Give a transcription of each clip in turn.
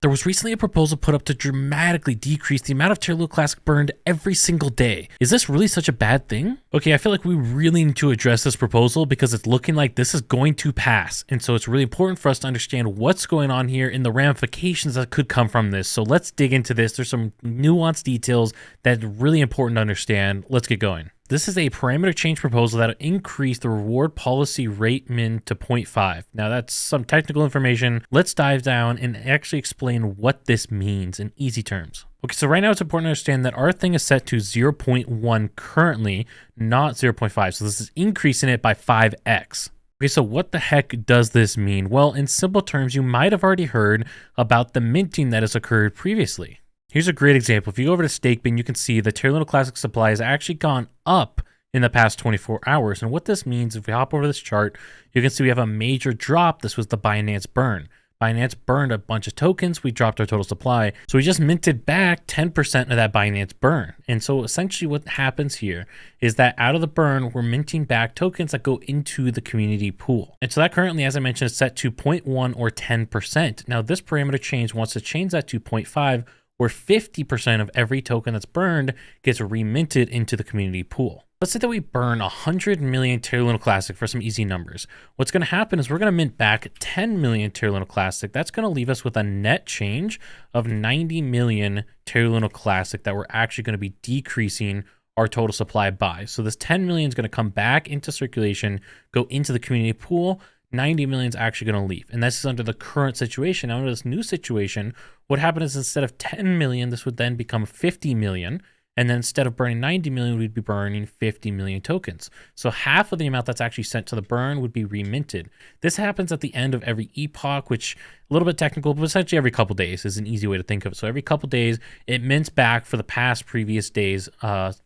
There was recently a proposal put up to dramatically decrease the amount of Terra Luna Classic burned every single day. Is this really such a bad thing? Okay, I feel like we really need to address this proposal because it's looking like this is going to pass. And so it's really important for us to understand what's going on here and the ramifications that could come from this. So let's dig into this. There's some nuanced details that are really important to understand. Let's get going. This is a parameter change proposal that'll increase the reward policy rate min to 0.5. Now that's some technical information. Let's dive down and actually explain what this means in easy terms. Okay, so right now it's important to understand that our thing is set to 0.1 currently, not 0.5. So this is increasing it by 5x. Okay, so what the heck does this mean? Well, in simple terms, you might have already heard about the minting that has occurred previously. Here's a great example. If you go over to Stakebin, you can see the Terra Luna Classic supply has actually gone up in the past 24 hours. And what this means, if we hop over this chart, you can see we have a major drop. This was the Binance burn. Binance burned a bunch of tokens. We dropped our total supply. So we just minted back 10% of that Binance burn. And so essentially what happens here is that out of the burn, we're minting back tokens that go into the community pool. And so that currently, as I mentioned, is set to 0.1 or 10%. Now this parameter change wants to change that to 0.5, where 50% of every token that's burned gets reminted into the community pool. Let's say that we burn 100 million Terra Luna Classic for some easy numbers. What's going to happen is we're going to mint back 10 million Terra Luna Classic. That's going to leave us with a net change of 90 million Terra Luna Classic that we're actually going to be decreasing our total supply by. So this 10 million is going to come back into circulation, go into the community pool. 90 million is actually going to leave. And this is under the current situation. Now, under this new situation, what happened is instead of 10 million, this would then become 50 million. And then instead of burning 90 million, we'd be burning 50 million tokens. So half of the amount that's actually sent to the burn would be reminted. This happens at the end of every epoch, which a little bit technical, but essentially every couple days is an easy way to think of it. So every couple days, it mints back for the past previous days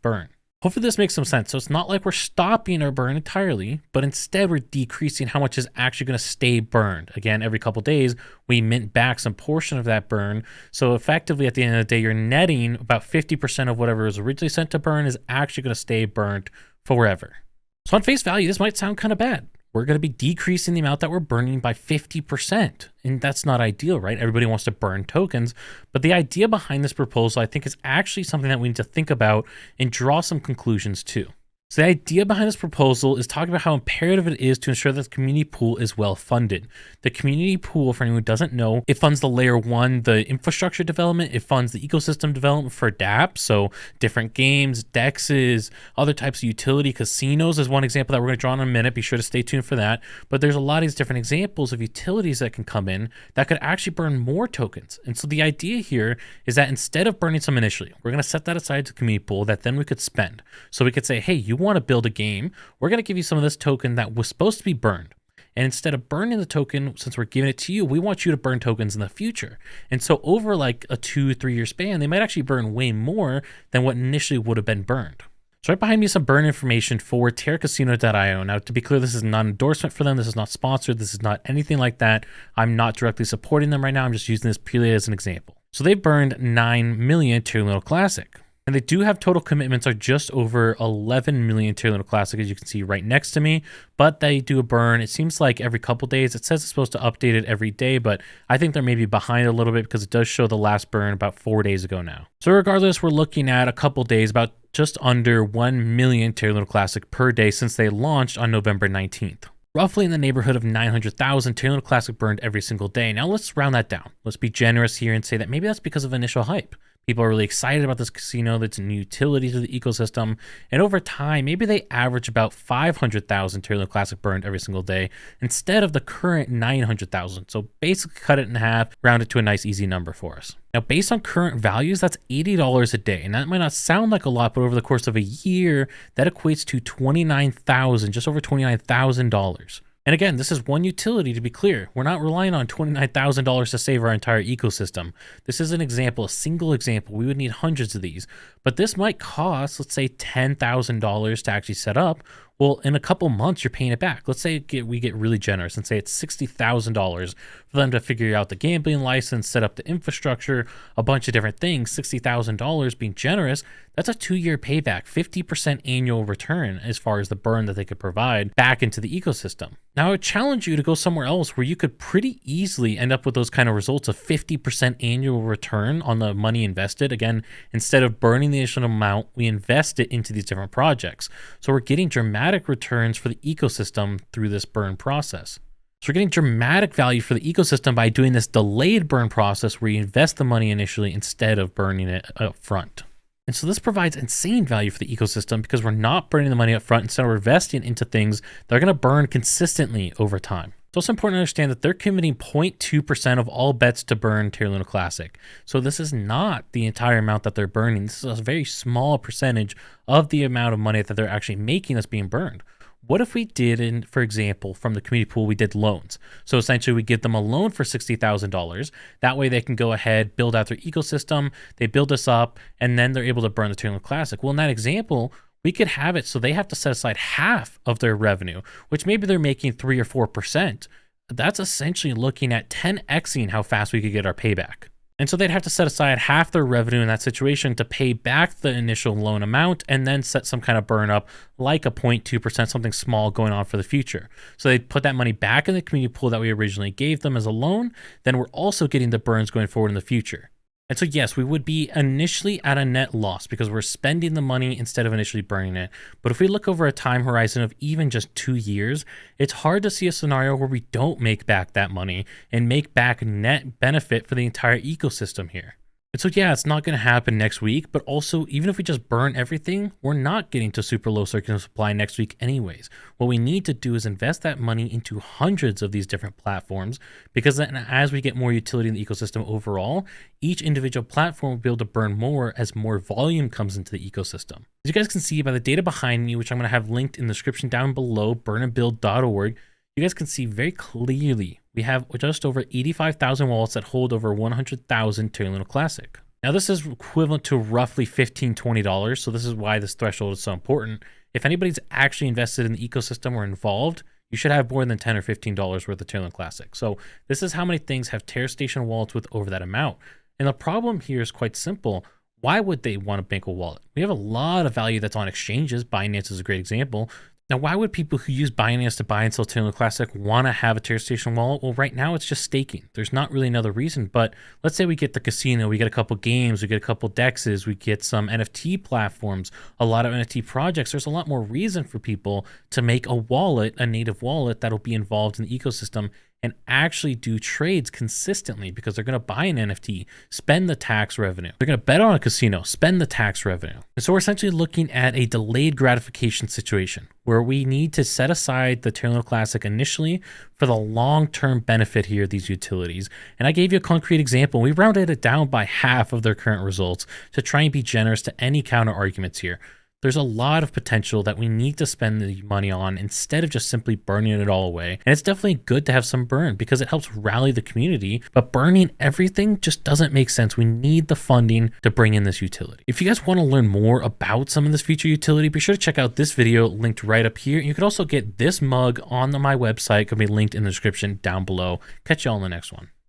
burn. Hopefully this makes some sense. So it's not like we're stopping our burn entirely, but instead we're decreasing how much is actually going to stay burned. Again, every couple of days, we mint back some portion of that burn. So effectively at the end of the day, you're netting about 50% of whatever was originally sent to burn is actually going to stay burnt forever. So on face value, this might sound kind of bad. We're going to be decreasing the amount that we're burning by 50%. And that's not ideal, right? Everybody wants to burn tokens. But the idea behind this proposal, I think, is actually something that we need to think about and draw some conclusions to. So the idea behind this proposal is talking about how imperative it is to ensure that the community pool is well funded. The community pool, for anyone who doesn't know, it funds the layer one, the infrastructure development. It funds the ecosystem development for dApps. So different games, DEXs, other types of utility. Casinos is one example that we're going to draw in a minute. Be sure to stay tuned for that. But there's a lot of these different examples of utilities that can come in that could actually burn more tokens. And so the idea here is that instead of burning some initially, we're going to set that aside to the community pool that then we could spend. So we could say, hey, you want to build a game, we're going to give you some of this token that was supposed to be burned. And instead of burning the token, since we're giving it to you, we want you to burn tokens in the future. And so over like a 2-3 year span, they might actually burn way more than what initially would have been burned. So right behind me is some burn information for TerraCasino.io. Now, to be clear, this is not an endorsement for them. This is not sponsored. This is not anything like that. I'm not directly supporting them right now. I'm just using this purely as an example. So they burned 9 million Terra Luna Classic. And they do have total commitments are just over 11 million Terra Luna Classic, as you can see right next to me. But they do a burn. It seems like every couple days. It says it's supposed to update it every day, but I think they're maybe behind a little bit because it does show the last burn about 4 days ago now. So regardless, we're looking at a couple days, about just under 1 million Terra Luna Classic per day since they launched on November 19th. Roughly in the neighborhood of 900,000 Terra Luna Classic burned every single day. Now let's round that down. Let's be generous here and say that maybe that's because of initial hype. People are really excited about this casino. That's a new utility to the ecosystem. And over time, maybe they average about 500,000 Terra Luna Classic burned every single day instead of the current 900,000. So basically cut it in half, round it to a nice easy number for us. Now, based on current values, that's $80 a day. And that might not sound like a lot, but over the course of a year, that equates to $29,000, just over $29,000. And again, this is one utility, to be clear. We're not relying on $29,000 to save our entire ecosystem. This is an example, a single example. We would need hundreds of these. But this might cost, let's say, $10,000 to actually set up, Well, in a couple months, you're paying it back. Let's say we get really generous and say it's $60,000 for them to figure out the gambling license, set up the infrastructure, a bunch of different things. $60,000 being generous, that's a 2-year payback, 50% annual return as far as the burn that they could provide back into the ecosystem. Now, I would challenge you to go somewhere else where you could pretty easily end up with those kind of results of 50% annual return on the money invested. Again, instead of burning the initial amount, we invest it into these different projects. So we're getting dramatic returns for the ecosystem through this burn process. So we're getting dramatic value for the ecosystem by doing this delayed burn process where you invest the money initially instead of burning it up front. And so this provides insane value for the ecosystem because we're not burning the money up front. Instead, we're investing into things that are going to burn consistently over time. It's also important to understand that they're committing 0.2% of all bets to burn Terra Luna Classic. So this is not the entire amount that they're burning. This is a very small percentage of the amount of money that they're actually making that's being burned. What if we did, for example, from the community pool, we did loans? So essentially we give them a loan for $60,000. That way they can go ahead, build out their ecosystem, they build this up, and then they're able to burn the Terra Luna Classic. Well, in that example, we could have it so they have to set aside half of their revenue, which maybe they're making 3 or 4%. That's essentially looking at 10xing how fast we could get our payback. And so they'd have to set aside half their revenue in that situation to pay back the initial loan amount and then set some kind of burn up like a 0.2%, something small going on for the future. So they'd put that money back in the community pool that we originally gave them as a loan. Then we're also getting the burns going forward in the future. And so yes, we would be initially at a net loss because we're spending the money instead of initially burning it. But if we look over a time horizon of even just 2 years, it's hard to see a scenario where we don't make back that money and make back net benefit for the entire ecosystem here. And so yeah, it's not going to happen next week, but also even if we just burn everything, we're not getting to super low circulating supply next week anyways. What we need to do is invest that money into hundreds of these different platforms, because then as we get more utility in the ecosystem overall, each individual platform will be able to burn more as more volume comes into the ecosystem. As you guys can see by the data behind me, which I'm going to have linked in the description down below, burnandbuild.org, you guys can see very clearly we have just over 85,000 wallets that hold over 100,000 Terra Luna Classic. Now this is equivalent to roughly $15, $20, so this is why this threshold is so important. If anybody's actually invested in the ecosystem or involved, you should have more than $10 or $15 worth of Terra Luna Classic. So this is how many things have Terra Station wallets with over that amount. And the problem here is quite simple. Why would they want to bank a wallet? We have a lot of value that's on exchanges. Binance is a great example. Now, why would people who use Binance to buy and sell Terra Luna Classic want to have a Terra Station wallet? Well, right now it's just staking. There's not really another reason, but let's say we get the casino, we get a couple games, we get a couple dexes, we get some NFT platforms, a lot of NFT projects. There's a lot more reason for people to make a wallet, a native wallet that'll be involved in the ecosystem and actually do trades consistently, because they're going to buy an NFT, spend the tax revenue. They're going to bet on a casino, spend the tax revenue. And so we're essentially looking at a delayed gratification situation where we need to set aside the Terra Luna Classic initially for the long-term benefit here of these utilities. And I gave you a concrete example. We rounded it down by half of their current results to try and be generous to any counter arguments here. There's a lot of potential that we need to spend the money on instead of just simply burning it all away. And it's definitely good to have some burn because it helps rally the community, but burning everything just doesn't make sense. We need the funding to bring in this utility. If you guys want to learn more about some of this future utility, be sure to check out this video linked right up here. You could also get this mug on my website. It can be linked in the description down below. Catch y'all in the next one.